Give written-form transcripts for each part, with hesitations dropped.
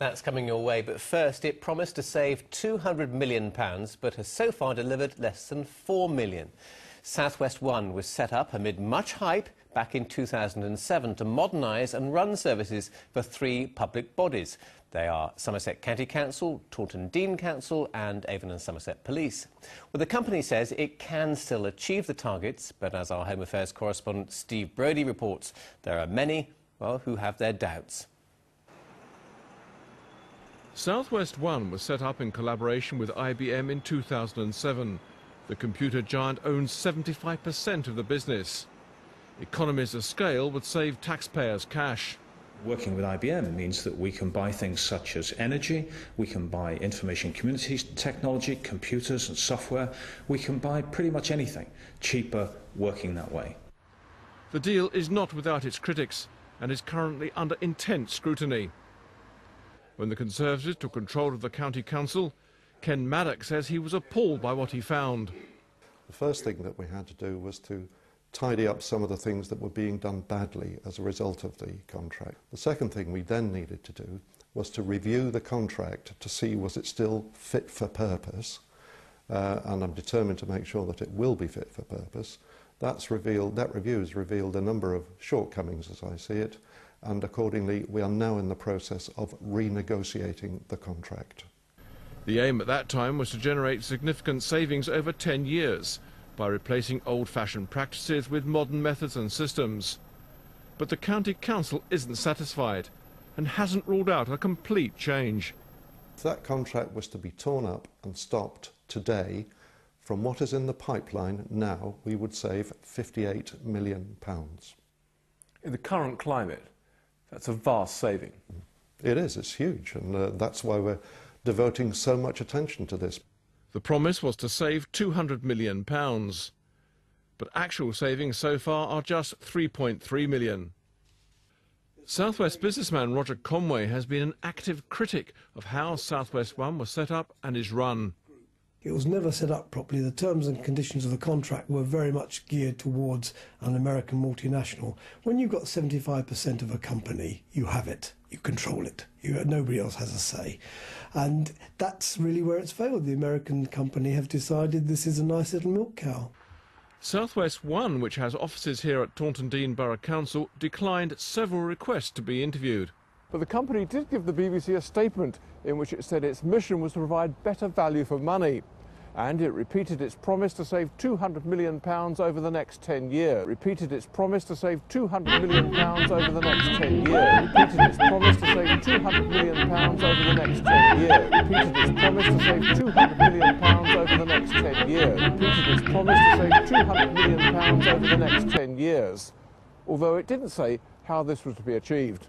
That's coming your way, but first it promised to save £200 million, but has so far delivered less than £4 million. Southwestone was set up amid much hype back in 2007 to modernise and run services for 3 public bodies. They are Somerset County Council, Taunton Deane Council and Avon and Somerset Police. Well, the company says it can still achieve the targets, but as our Home Affairs correspondent Steve Brodie reports, there are many, well, who have their doubts. Southwestone was set up in collaboration with IBM in 2007. The computer giant owns 75% of the business. Economies of scale would save taxpayers cash. Working with IBM means that we can buy things such as energy, we can buy information communities technology, computers and software. We can buy pretty much anything cheaper working that way. The deal is not without its critics and is currently under intense scrutiny. When the Conservatives took control of the County Council, Ken Maddock says he was appalled by what he found. The first thing that we had to do was to tidy up some of the things that were being done badly as a result of the contract. The second thing we then needed to do was to review the contract to see was it still fit for purpose, and I'm determined to make sure that it will be fit for purpose. That review has revealed a number of shortcomings as I see it, and accordingly we are now in the process of renegotiating the contract. The aim at that time was to generate significant savings over 10 years by replacing old-fashioned practices with modern methods and systems. But the County Council isn't satisfied and hasn't ruled out a complete change. If that contract was to be torn up and stopped today, from what is in the pipeline now, we would save £58 million. In the current climate, that's a vast saving. It is, it's huge, and that's why we're devoting so much attention to this. The promise was to save £200 million, but actual savings so far are just £3.3 million. Southwest businessman Roger Conway has been an active critic of how Southwestone was set up and is run. It was never set up properly. The terms and conditions of the contract were very much geared towards an American multinational. When you've got 75% of a company, you have it, you control it. Nobody else has a say. And that's really where it's failed. The American company have decided this is a nice little milk cow. Southwestone, which has offices here at Taunton Deane Borough Council, declined several requests to be interviewed. But the company did give the BBC a statement in which it said its mission was to provide better value for money. And it repeated its promise to save £200 million over the next 10 years. Repeated its promise to save £200 million over the next 10 years. Repeated its promise to save £200 million over the next 10 years. Repeated its promise to save £200 million over the next 10 years. Repeated its promise to save £200 million over the next 10 years. Although it didn't say how this was to be achieved.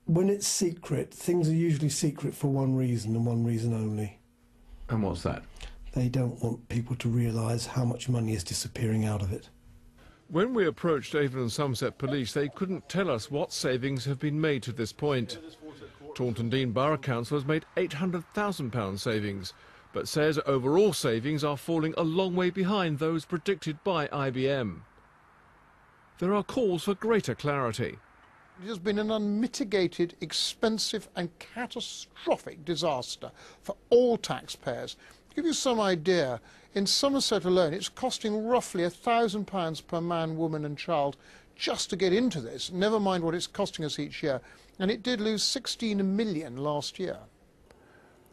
When it's secret, things are usually secret for one reason and one reason only. And what's that? They don't want people to realise how much money is disappearing out of it. When we approached Avon and Somerset Police, they couldn't tell us what savings have been made to this point. Taunton Deane Borough Council has made £800,000 savings, but says overall savings are falling a long way behind those predicted by IBM. There are calls for greater clarity. It has been an unmitigated, expensive and catastrophic disaster for all taxpayers. To give you some idea, in Somerset alone it's costing roughly £1,000 per man, woman and child just to get into this, never mind what it's costing us each year, and it did lose 16 million last year.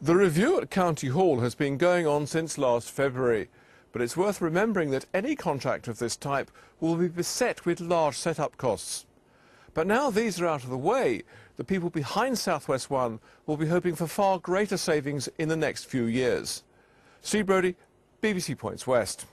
The review at County Hall has been going on since last February, but it's worth remembering that any contract of this type will be beset with large set-up costs. But now these are out of the way, the people behind Southwestone will be hoping for far greater savings in the next few years. Steve Brodie, BBC Points West.